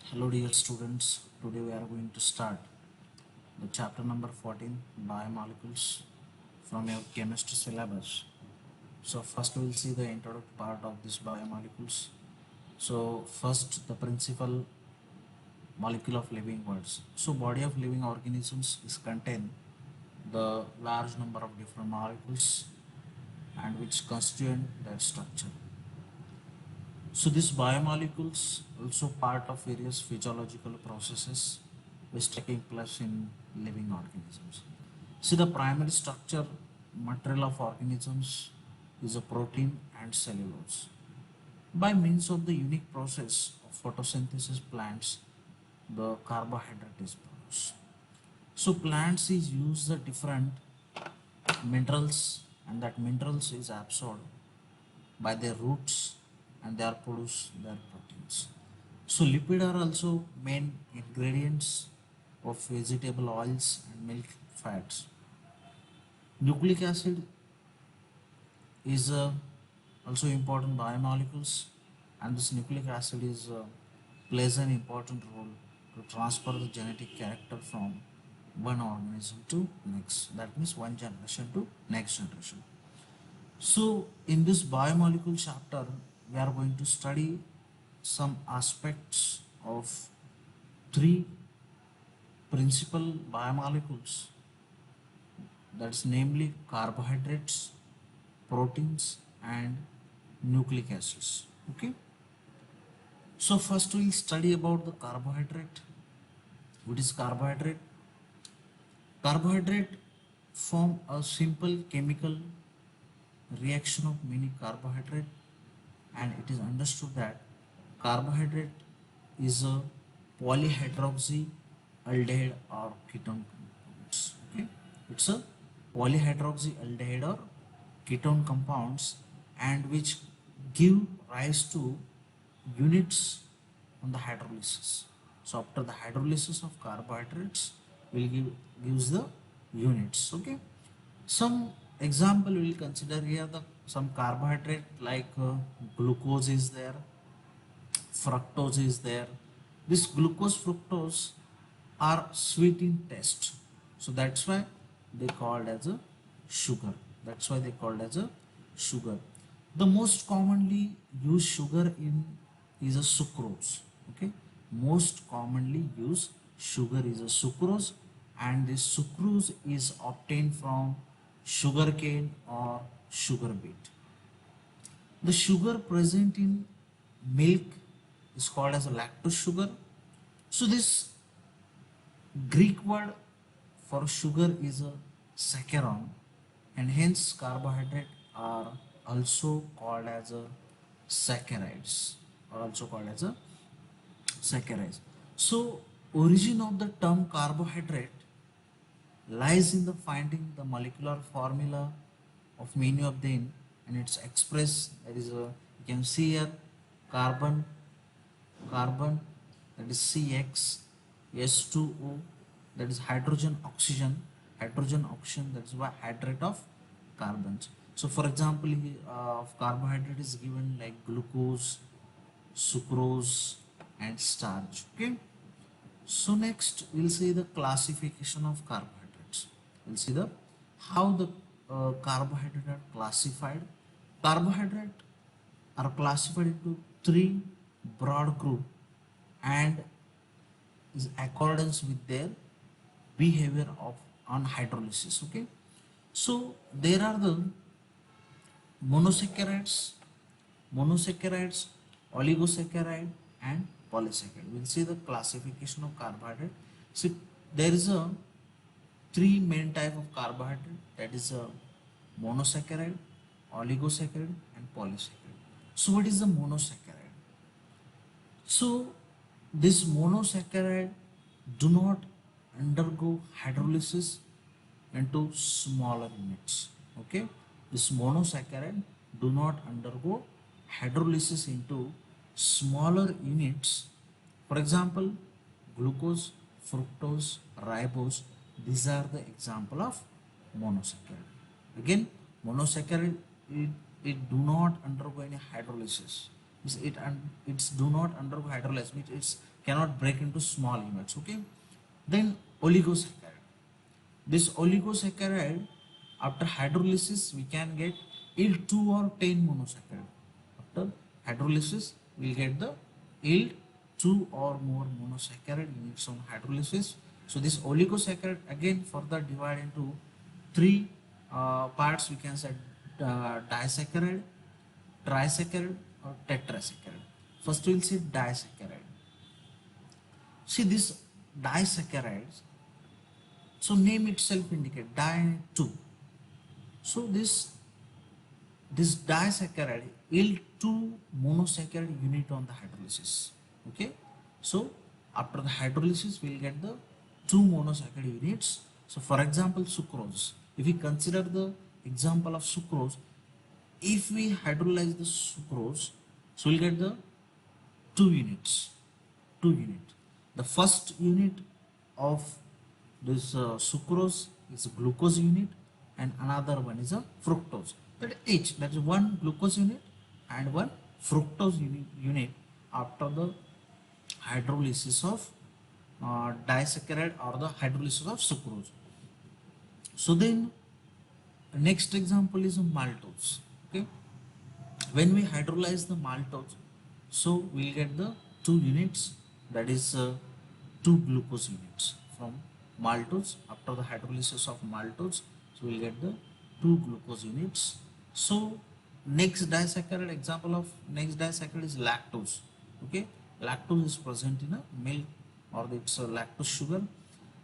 Hello dear students, today we are going to start the chapter number 14 biomolecules from your chemistry syllabus. So first we will see the introductory part of this biomolecules. So first the principal molecule of living words. So body of living organisms is contain the large number of different molecules and which constitute their structure. So these biomolecules also part of various physiological processes which taking place in living organisms. See the primary structure material of organisms is a protein and cellulose. By means of the unique process of photosynthesis plants, the carbohydrate is produced. So plants is use the different minerals and that minerals is absorbed by their roots and they are produce their proteins. So lipid are also main ingredients of vegetable oils and milk fats. Nucleic acid is also important biomolecules and this nucleic acid is plays an important role to transfer the genetic character from one organism to next. That means one generation to next generation. So, in this biomolecule chapter, we are going to study some aspects of three principal biomolecules, that's namely carbohydrates, proteins, and nucleic acids. Okay. So, first we'll study about the carbohydrate. What is carbohydrate? Carbohydrate form a simple chemical reaction of many carbohydrate and it is understood that carbohydrate is a polyhydroxy aldehyde or ketone compounds. Okay, it's a polyhydroxy aldehyde or ketone compounds and which give rise to units on the hydrolysis. So after the hydrolysis of carbohydrates will gives the units. Okay, some example we will consider here the some carbohydrate like glucose is there, fructose is there. This glucose fructose are sweet in taste, so that's why they called as a sugar. That's why they called as a sugar. The most commonly used sugar in is a sucrose. Okay, most commonly used sugar is a sucrose, and this sucrose is obtained from sugarcane or sugar beet. The sugar present in milk is called as a lactose sugar. So this Greek word for sugar is a saccharon, and hence carbohydrate are also called as a saccharides, or also called as a saccharides. So origin of the term carbohydrate lies in the finding the molecular formula of many of them, and it's expressed, that is you can see here carbon, carbon, that is CX, S2O, that is hydrogen oxygen, hydrogen oxygen, that is why hydrate of carbons. So for example of carbohydrate is given like glucose, sucrose and starch. Okay, so next we'll see the classification of carbohydrates. We'll see the how the carbohydrates are classified. Carbohydrate are classified into three broad group and is accordance with their behavior of on hydrolysis. Okay, so there are the monosaccharides, monosaccharides, oligosaccharide and polysaccharide. We'll see the classification of carbohydrate. See, there is a three main type of carbohydrate, that is a monosaccharide, oligosaccharide and polysaccharide. So what is the monosaccharide? So this monosaccharide do not undergo hydrolysis into smaller units. Okay, this monosaccharide do not undergo hydrolysis into smaller units. For example, glucose, fructose, ribose, these are the example of monosaccharide. Again, monosaccharide it do not undergo any hydrolysis. It's do not undergo hydrolysis, means it's cannot break into small units. Okay. Then oligosaccharide. This oligosaccharide, after hydrolysis, we can get yield 2 or 10 monosaccharide. After hydrolysis, we'll get the yield 2 or more monosaccharide units on hydrolysis. So this oligosaccharide again further divide into three parts. We can say disaccharide, trisaccharide, or tetrasaccharide. First, we'll see disaccharide. See this disaccharides. So name itself indicate di 2. So this disaccharide yield 2 monosaccharide unit on the hydrolysis. Okay. So after the hydrolysis we will get the 2 monosaccharide units. So for example sucrose. If we consider the example of sucrose, if we hydrolyze the sucrose, so we'll get the 2 units. 2 unit. The first unit of this sucrose is a glucose unit and another one is a fructose. That is one glucose unit and one fructose unit after the hydrolysis of disaccharide or the hydrolysis of sucrose. So then next example is maltose. Okay, when we hydrolyze the maltose, so we'll get the 2 units, that is 2 glucose units from maltose. After the hydrolysis of maltose, so we'll get the 2 glucose units. So next disaccharide, example of next disaccharide is lactose. Okay, lactose is present in a milk or it's a lactose sugar.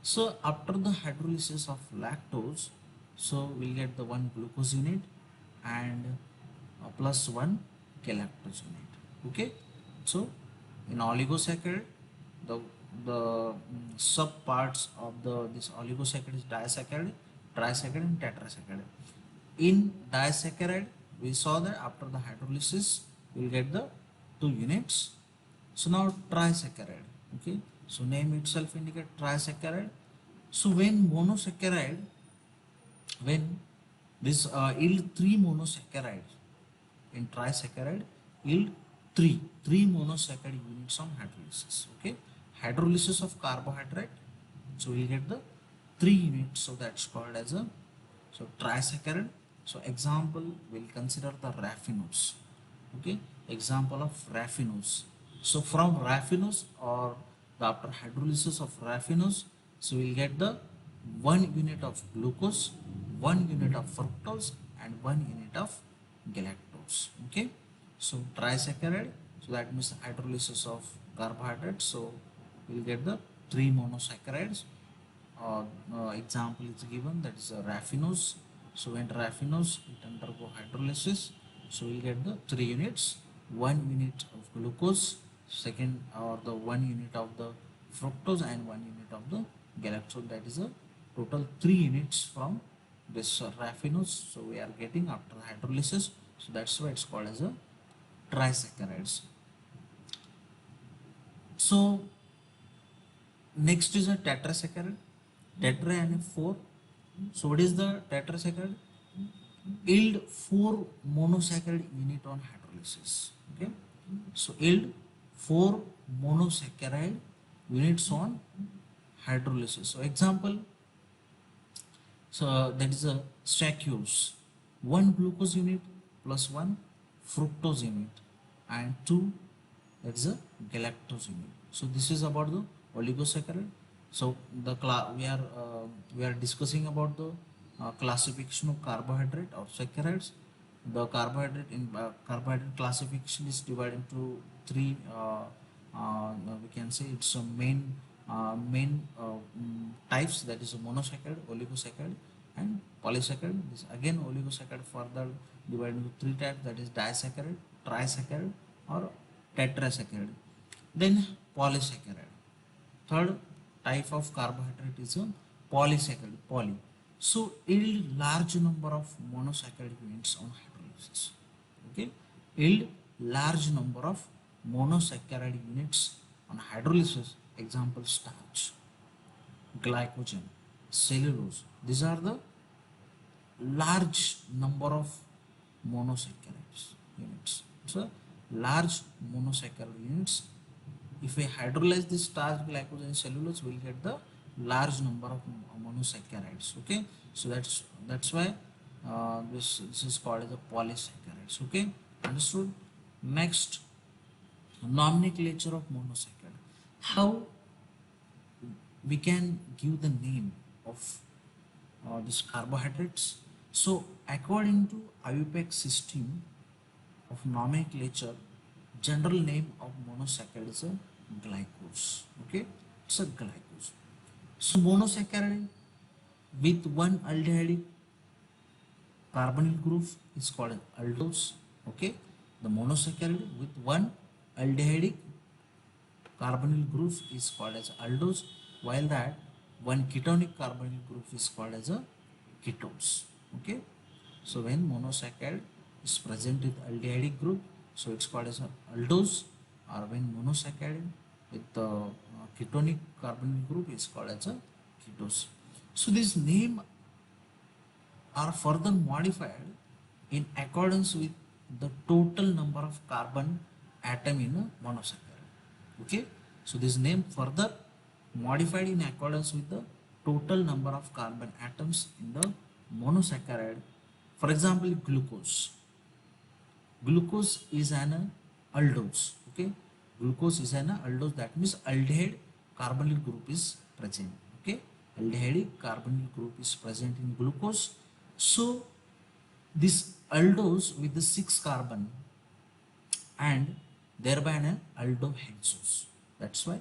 So after the hydrolysis of lactose, so we'll get the 1 glucose unit and plus 1 galactose unit. Okay, so in oligosaccharide, the sub parts of this oligosaccharide is disaccharide, trisaccharide, and tetrasaccharide. In disaccharide, we saw that after the hydrolysis, we will get the 2 units. So now trisaccharide. Okay, so name itself indicate trisaccharide. So when monosaccharide, when this yield 3 monosaccharides in trisaccharide, yield 3 monosaccharide units on hydrolysis. Okay, hydrolysis of carbohydrate, so we get the 3 units, so that's called as a trisaccharide. So example we'll consider the raffinose. Okay, example of raffinose. So from raffinose or after hydrolysis of raffinose, so we'll get the 1 unit of glucose, 1 unit of fructose, and 1 unit of galactose. Okay, so trisaccharide, so that means hydrolysis of carbohydrates, so we'll get the 3 monosaccharides. Example is given, that is raffinose. So when raffinose it undergo hydrolysis, so we'll get the 3 units, 1 unit of glucose, second or the 1 unit of the fructose, and 1 unit of the galactose. That is a total 3 units from this raffinose, so we are getting after hydrolysis. So that's why it's called as a trisaccharides. So next is a tetrasaccharide. Tetra and 4. So what is the tetrasaccharide? Yield 4 monosaccharide unit on hydrolysis. Okay, so yield 4 monosaccharide units on hydrolysis. So example, so that is a stachyose, 1 glucose unit plus 1 fructose unit and 2, that is a galactose unit. So this is about the oligosaccharide. So the we are discussing about the classification of carbohydrate or saccharides. The carbohydrate classification is divided into 3. We can say it's a main types, that is a monosaccharide, oligosaccharide, and polysaccharide. This again oligosaccharide further divided into 3 types, that is disaccharide, trisaccharide, or tetrasaccharide. Then polysaccharide. Third type of carbohydrate is a polysaccharide, poly. So yield large number of monosaccharide units on hydrolysis. Okay, yield large number of monosaccharide units on hydrolysis. Example, starch, glycogen, cellulose. These are the large number of monosaccharides units. So large monosaccharide units. If we hydrolyze this starch, glycose and cellulose, we'll get the large number of monosaccharides. Okay, so that's why this is called as a polysaccharides. Okay, understood. Next, nomenclature of monosaccharide. How we can give the name of these carbohydrates? So according to IUPAC system of nomenclature, general name of monosaccharide is a glycose. Okay, it's a glycose. So monosaccharide with one aldehyde carbonyl group is called as aldose. Okay, the monosaccharide with one aldehyde carbonyl group is called as aldose, while that one ketonic carbonyl group is called as a ketones. Okay, so when monosaccharide is present with aldehyde group, so it's called as a aldose, or when monosaccharide with the ketonic carbonyl group is called as a ketose. So this name are further modified in accordance with the total number of carbon atom in a monosaccharide. Okay, so this name further modified in accordance with the total number of carbon atoms in the monosaccharide. For example, glucose. Glucose is an aldose. Okay, glucose is an aldose, that means aldehyde carbonyl group is present. Okay, aldehyde carbonyl group is present in glucose. So this aldose with the 6 carbon and thereby an aldohexose. That's why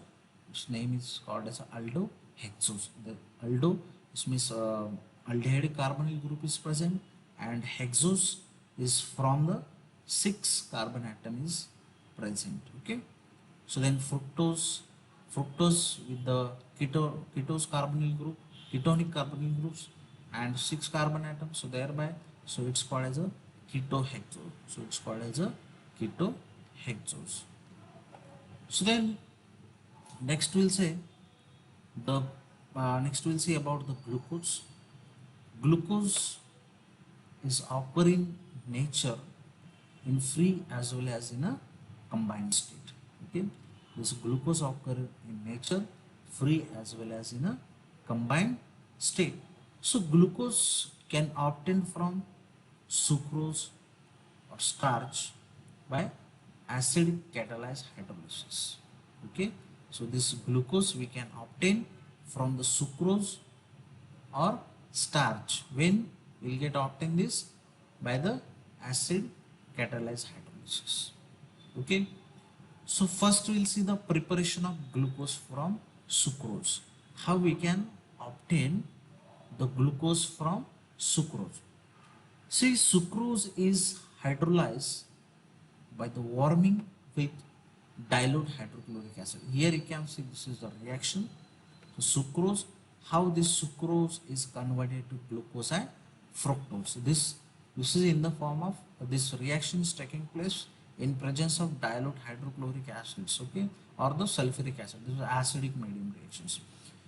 its name is called as aldohexose. The aldo means aldehyde carbonyl group is present, and hexose is from the 6 carbon atom is present. Okay, so then fructose with the ketose carbonyl group, ketonic carbonyl groups and 6 carbon atoms, so thereby so it's called as a ketohexose. So it's called as a ketohexose. So then next we'll say the next we'll see about the glucose. Glucose is occur in nature in free as well as in a combined state. Okay, this glucose occur in nature free as well as in a combined state. So glucose can obtain from sucrose or starch by acid catalyzed hydrolysis. Okay, so this glucose we can obtain from the sucrose or starch. When we'll get obtain this? By the acid catalyzed hydrolysis. Okay, so first we'll see the preparation of glucose from sucrose. How we can obtain the glucose from sucrose? See, sucrose is hydrolyzed by the warming with dilute hydrochloric acid. Here you can see this is the reaction. So sucrose, how this sucrose is converted to glucose and fructose. This is in the form of this reaction is taking place in presence of dilute hydrochloric acids, okay, or the sulfuric acid. These are acidic medium reactions.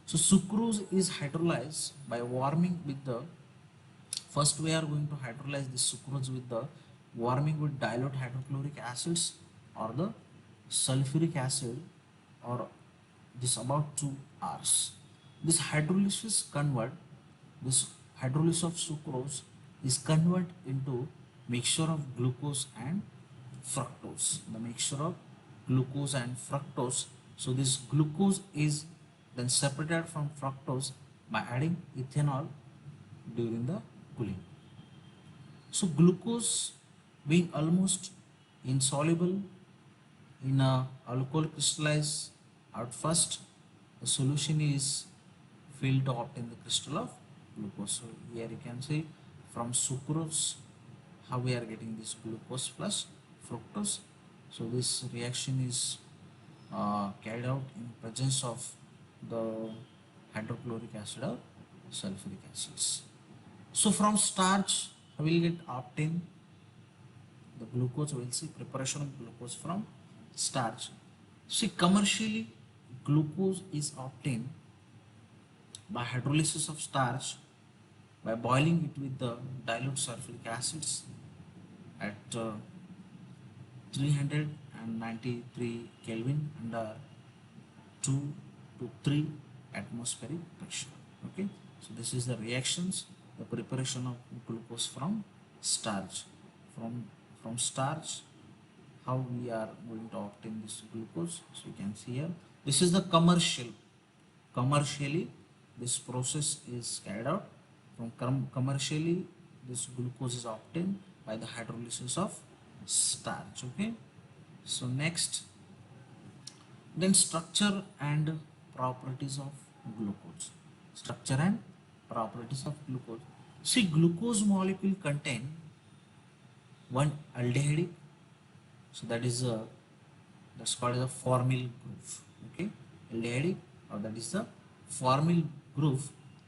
So sucrose is hydrolyzed by warming with the, first we are going to hydrolyze this sucrose with the warming with dilute hydrochloric acids or the sulfuric acid, or this about 2 hours. This hydrolysis convert, this hydrolysis of sucrose is convert into mixture of glucose and fructose. The mixture of glucose and fructose. So this glucose is then separated from fructose by adding ethanol during the cooling. So glucose being almost insoluble in a alcohol crystallized at first, the solution is filled to obtain the crystal of glucose. So here you can see from sucrose how we are getting this glucose plus fructose. So this reaction is carried out in presence of the hydrochloric acid or sulfuric acids. So from starch we will get obtain the glucose. We will see preparation of glucose from starch. See, commercially glucose is obtained by hydrolysis of starch by boiling it with the dilute sulfuric acids at 393 Kelvin under 2 to 3 atmospheric pressure. Okay, so this is the reactions, the preparation of glucose from starch. From starch, how we are going to obtain this glucose. So you can see here, this is the commercially this process is carried out. From commercially this glucose is obtained by the hydrolysis of starch. Okay, so next, then structure and properties of glucose. Structure and properties of glucose. See, glucose molecule contain one aldehyde, so that's called as a formyl group. Okay, aldehyde, or that is the formyl group,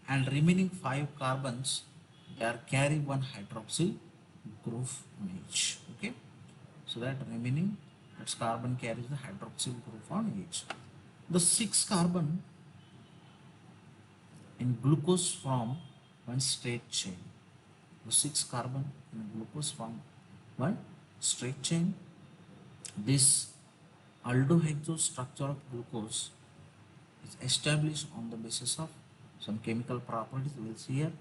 and remaining 5 carbons, they are carry one hydroxyl group on each. Okay, so that remaining, that's carbon carries the hydroxyl group on each. The 6 carbon in glucose form one straight chain. The 6 carbon in glucose form one straight chain. This aldohexose structure of glucose is established on the basis of some chemical properties we will see here.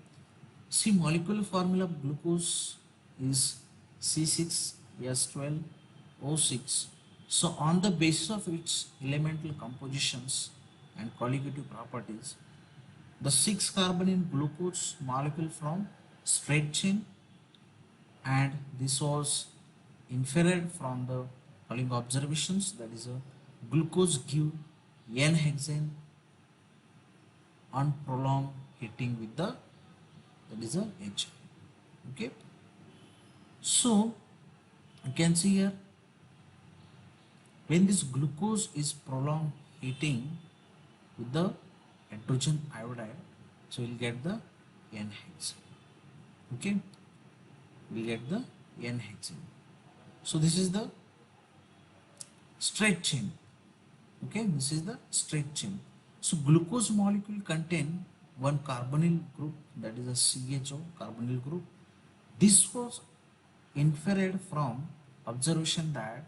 See, molecular formula of glucose is C6H12O6. So on the basis of its elemental compositions and colligative properties, the 6 carbon in glucose molecule from straight chain, and this was inferred from the following observations, that is a glucose give n-hexane on prolonged heating with the, that is a H. Okay, so you can see here, when this glucose is prolonged heating with the hydrogen iodide, so we'll get the n-hexane. Okay, we'll get the n-hexane. So this is the straight chain. Okay, this is the straight chain. So glucose molecule contain one carbonyl group, that is a CHO carbonyl group. This was inferred from observation that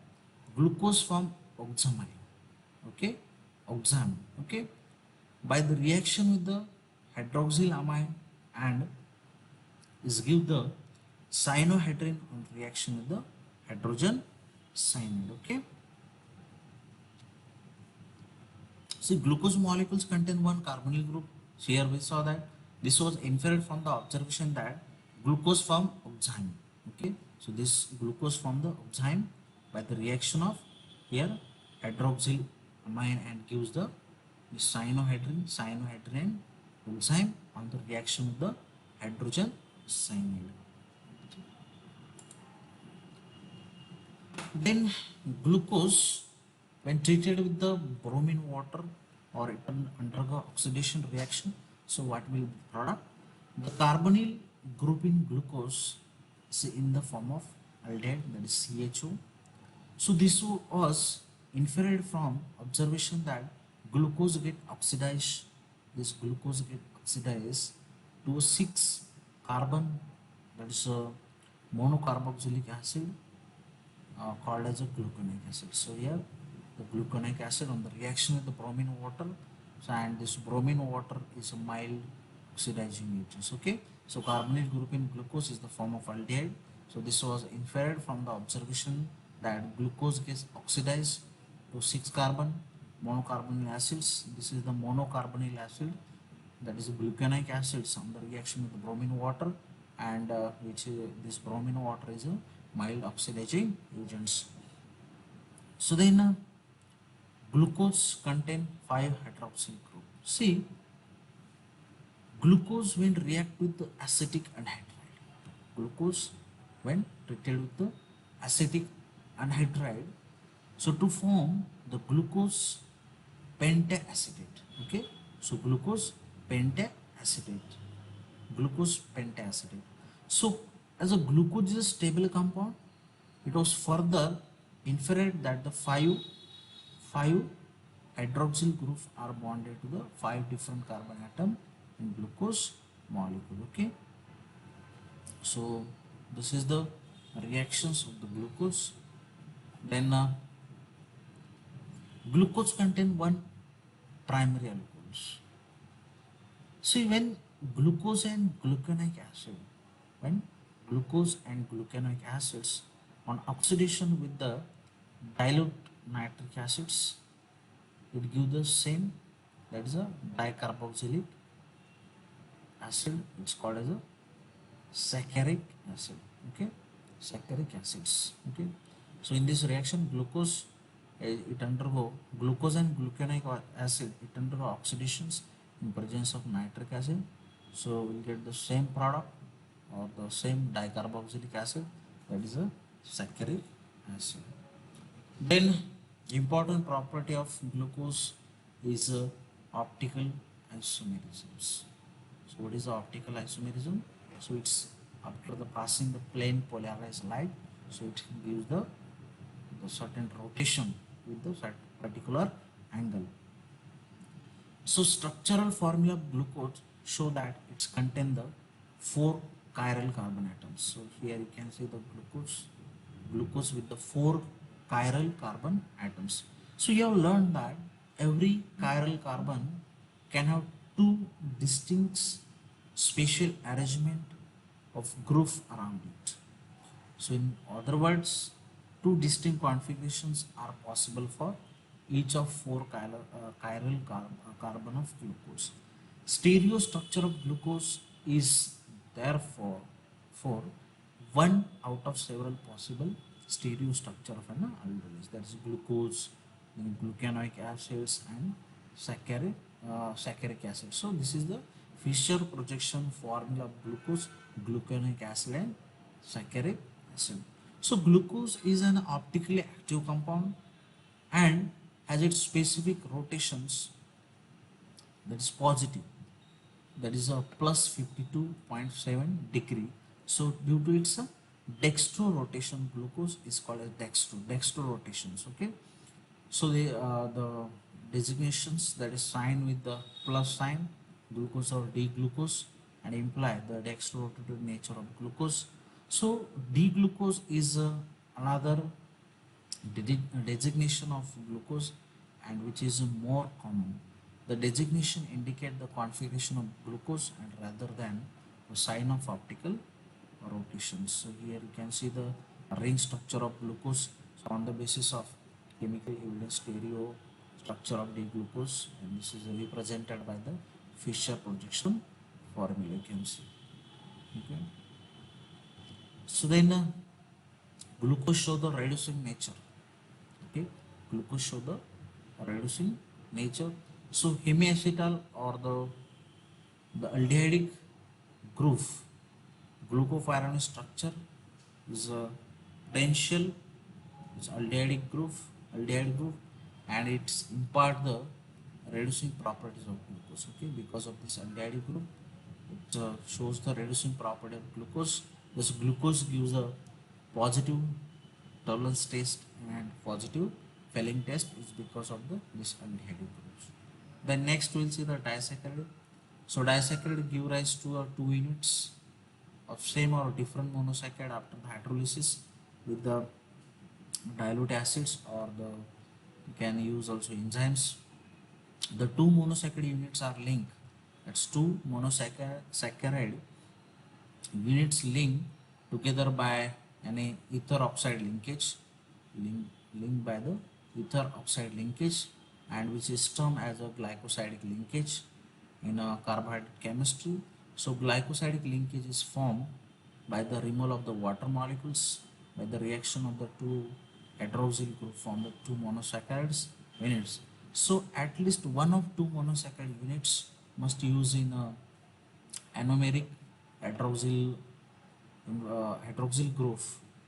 glucose form oxamine. Okay, oxamine. Okay, by the reaction with the hydroxylamine, and is give the cyanohydrin on reaction with the hydrogen cyanide. Okay, see, glucose molecules contain one carbonyl group. So here we saw that this was inferred from the observation that glucose form oxime. Okay, so this glucose form the oxime by the reaction of here hydroxylamine, and gives the cyanohydrin and oxime on the reaction with the hydrogen cyanide. Then glucose, when treated with the bromine water, or it will undergo oxidation reaction, so what will be the product? The carbonyl group in glucose is in the form of aldehyde, that is CHO. So this was inferred from observation that glucose get oxidized, to 6 carbon, that is a monocarboxylic acid, called as a gluconic acid. So here the gluconic acid on the reaction with the bromine water, so, and this bromine water is a mild oxidizing agent. Okay, so carbonyl group in glucose is the form of aldehyde. So this was inferred from the observation that glucose gets oxidized to 6 carbon monocarbonyl acids. This is the monocarbonyl acid, that is gluconic acids on the reaction with the bromine water, and this bromine water is a mild oxidizing agents. So then glucose contain 5 hydroxyl group. See, glucose when react with the acetic anhydride, glucose when treated with the acetic anhydride, so to form the glucose pentaacetate. Okay, so glucose pentaacetate, so as a glucose is a stable compound, it was further inferred that the five hydroxyl groups are bonded to the 5 different carbon atom in glucose molecule. Okay, so this is the reactions of the glucose. Then glucose contain one primary alcohols. See, glucose and gluconic acid, when glucose and gluconic acids on oxidation with the dilute nitric acids, it gives the same, that is a dicarboxylic acid. It's called as a saccharic acid. Okay, saccharic acids. Okay, so in this reaction, glucose it undergo glucose and gluconic acid. It undergo oxidations in presence of nitric acid. So we'll get the same product or the same dicarboxylic acid, that is a saccharic acid. Then important property of glucose is optical isomerisms. So what is the optical isomerism? So it's after the passing the plane polarized light, so it gives the certain rotation with the particular angle. So structural formula of glucose show that it's contain the four chiral carbon atoms. So here you can see the glucose with the four chiral carbon atoms. So you have learned that every chiral carbon can have two distinct spatial arrangement of groove around it. So in other words, two distinct configurations are possible for each of four carbon of glucose. Stereo structure of glucose is therefore for one out of several possible stereo structure of an aldolase. That is glucose, then gluconic acids, and saccharic saccharic acid. So this is the Fischer projection formula of glucose, gluconic acid, and saccharic acid. So glucose is an optically active compound and has its specific rotations, that is positive, that is a plus 52.7 degree. So due to its dextro rotation, glucose is called as dextro rotations. Okay, so the designations, that is sign with the plus sign, glucose or D-glucose, and imply the dextro-rotated nature of glucose. So D-glucose is another designation of glucose, and which is more common. The designation indicate the configuration of glucose and rather than the sign of optical rotations. So here you can see the ring structure of glucose. So on the basis of chemical evidence, stereo structure of D-glucose, and this is represented by the Fischer projection formula, you can see. Okay. So then glucose show the reducing nature. Okay, glucose show the reducing nature. So hemiacetal or the aldehydic groove, glucopyranoid structure is a potential, it's aldehyde group, and it's impart the reducing properties of glucose. Okay, because of this aldehyde group, it shows the reducing property of glucose. This glucose gives a positive tolerance test and positive Fehling test is because of this aldehyde groups. Then next we'll see the disaccharide. So disaccharide give rise to two units of same or different monosaccharide after the hydrolysis with the dilute acids, or the you can use also enzymes. The two monosaccharide units are linked. That's two monosaccharide units linked together by an ether oxide linkage, linked by the ether oxide linkage, and which is termed as a glycosidic linkage in a carbohydrate chemistry. So glycosidic linkage is formed by the removal of the water molecules by the reaction of the two hydroxyl group form the two monosaccharides units. So at least one of two monosaccharide units must use in a anomeric hydroxyl hydroxyl group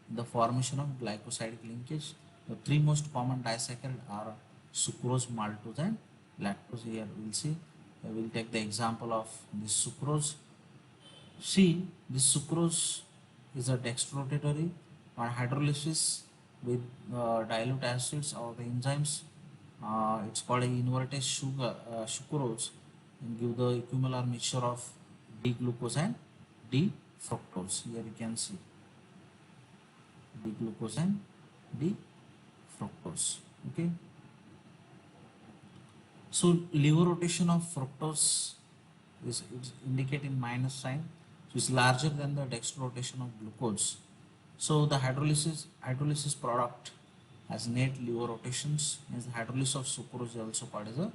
in the formation of glycosidic linkage. The three most common disaccharide are sucrose, maltose, and lactose. Here we'll see. We'll take the example of this sucrose. See, this sucrose is a dextrorotatory on hydrolysis with dilute acids or the enzymes. It's called a inverted sucrose, and give the equimolar mixture of D-glucose and D-fructose. Here you can see D-glucose and D-fructose. fructose. Okay. So lever rotation of fructose is it's indicating minus sign. So it's larger than the dextro rotation of glucose. So the hydrolysis product has net lever rotations. Hence the hydrolysis of sucrose is also called as a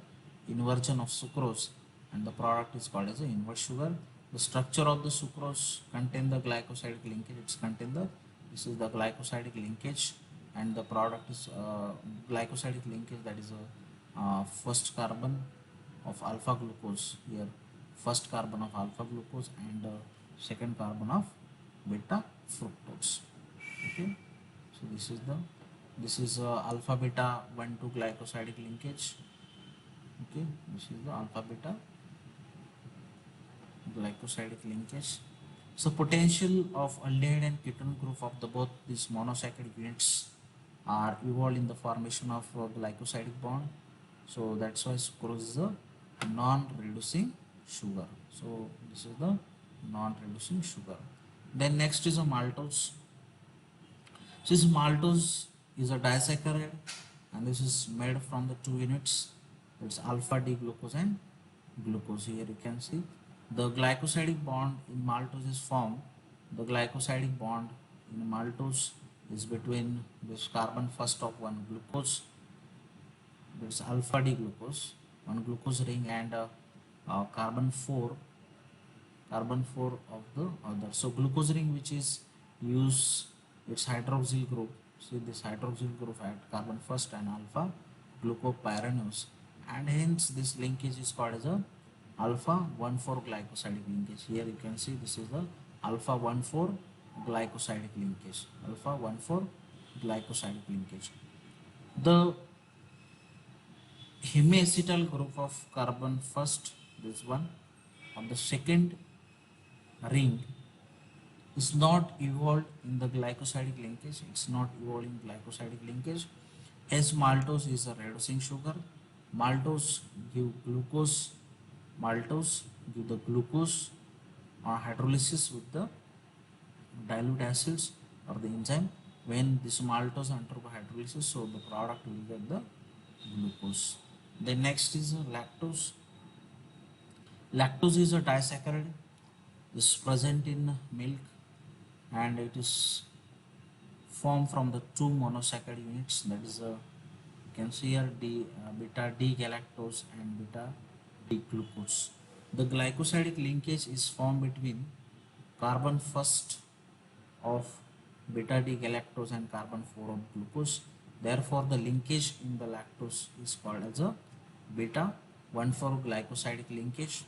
inversion of sucrose, and the product is called as a invert sugar. The structure of the sucrose contain the glycosidic linkage. It's contain the this is the glycosidic linkage, and the product is glycosidic linkage, that is a first carbon of alpha glucose here, first carbon of alpha glucose, and second carbon of beta fructose. Okay, so this is alpha beta 1 2 glycosidic linkage. Okay, this is the alpha beta glycosidic linkage. So potential of aldehyde and ketone group of the both these monosaccharide units are involved in the formation of glycosidic bond. So that's why sucrose is a non-reducing sugar. So this is the non-reducing sugar. Then next is a maltose. So this maltose is a disaccharide, and this is made from the two units. It's alpha D glucose and glucose. Here you can see the glycosidic bond in maltose is formed. The glycosidic bond in maltose is between this carbon first of one glucose, that's alpha D glucose, one glucose ring, and carbon 4 of the other. So glucose ring which is use its hydroxyl group. See this hydroxyl group at carbon first and alpha glucopyranose, and hence this linkage is called as a alpha 1,4 glycosidic linkage. Here you can see this is the alpha 1,4 glycosidic linkage. Alpha 1,4 glycosidic linkage. The hemiacetal group of carbon first, this one of the second ring, is not evolved in the glycosidic linkage. It's not evolved in glycosidic linkage. Hence maltose is a reducing sugar. Maltose give glucose. Maltose give the glucose on hydrolysis with the dilute acids or the enzyme. When this maltose undergo hydrolysis, so the product will get the glucose. Then next is lactose. Lactose is a disaccharide. Is present in milk, and it is formed from the two monosaccharide units, that is you can see here beta D galactose and beta D glucose. The glycosidic linkage is formed between carbon first of beta D galactose and carbon 4 of glucose. Therefore the linkage in the lactose is called as a beta 1,4 glycosidic linkage.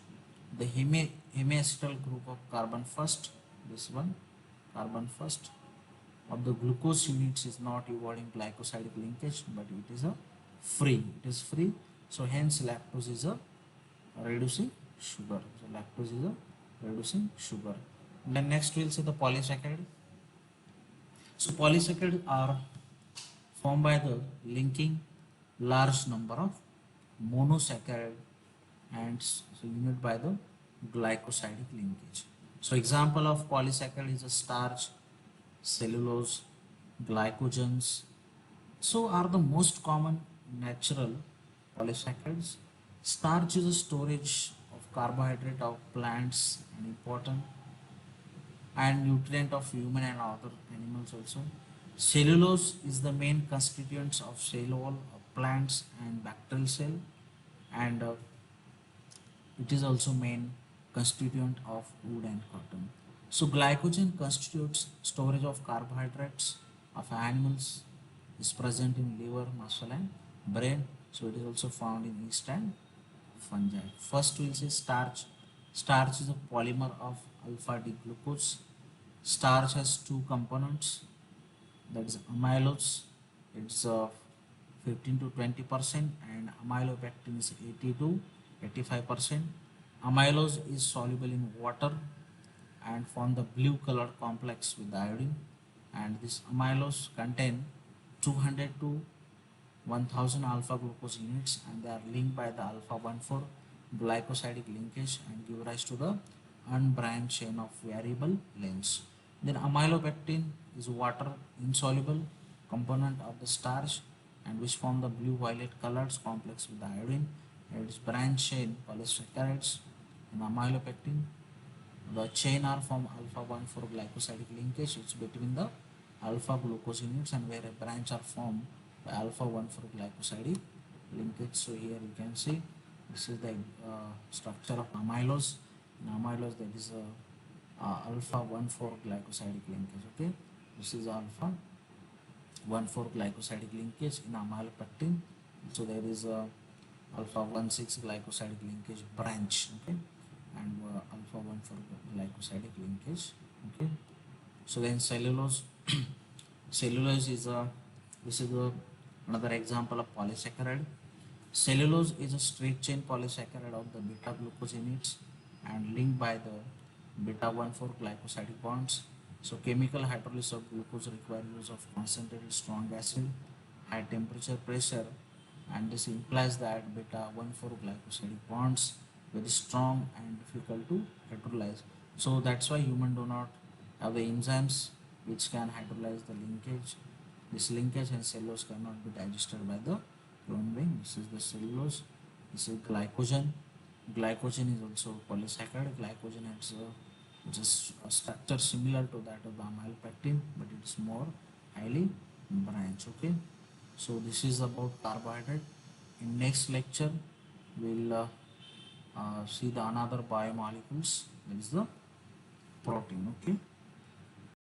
The hemiacetal group of carbon first, this one carbon first of the glucose units is not evolving glycosidic linkage, but it is a free. It is free. So hence lactose is a reducing sugar. So lactose is a reducing sugar. Then next we'll see the polysaccharide. So polysaccharides are formed by the linking large number of monosaccharide and so unit by the glycosidic linkage. So example of polysaccharide is a starch, cellulose, glycogens. So are the most common natural polysaccharides. Starch is a storage of carbohydrate of plants and important and nutrient of human and other animals also. Cellulose is the main constituents of cell wall of plants and bacterial cell, and it is also main constituent of wood and cotton. So glycogen constitutes storage of carbohydrates of animals, is present in liver, muscle and brain. So it is also found in yeast and fungi. First we will say starch. Starch is a polymer of alpha D glucose. Starch has two components, that is amylose, it's 15 to 20%, and amylopectin is 80 to 85%. Amylose is soluble in water and form the blue colored complex with iodine, and this amylose contain 200 to 1000 alpha glucose units, and they are linked by the alpha 1,4 glycosidic linkage and give rise to the unbranched chain of variable lengths. Then amylopectin is water insoluble component of the starch and which form the blue violet colors complex with the iodine. It is branch chain polysaccharides in amylopectin. The chain are from alpha 1 4 glycosidic linkage. It's between the alpha glucose units, and where a branch are formed by alpha 1 4 glycosidic linkage. So here you can see this is the structure of amylose. In amylose there is a alpha 1 4 glycosidic linkage. Okay, this is alpha 1 4 glycosidic linkage in amylopectin. So there is a alpha 1 6 glycosidic linkage branch. Okay, and alpha 1 4 glycosidic linkage. Okay, so then cellulose. Cellulose is a this is a, another example of polysaccharide. Cellulose is a straight chain polysaccharide of the beta glucose units and linked by the beta 1 4 glycosidic bonds. So chemical hydrolysis of glucose requires use of concentrated strong acid, high temperature pressure, and this implies that beta 1 4 glycosidic bonds very strong and difficult to hydrolyze. So that's why human do not have the enzymes which can hydrolyze the linkage. This linkage and cellulose cannot be digested by the human being. This is the cellulose. This is glycogen. Glycogen is also polysaccharide. Glycogen has just a structure similar to that of the amylopectin, but it is more highly branched. Okay, so this is about carbohydrate. In next lecture, we'll see the another biomolecules. That is the protein. Okay.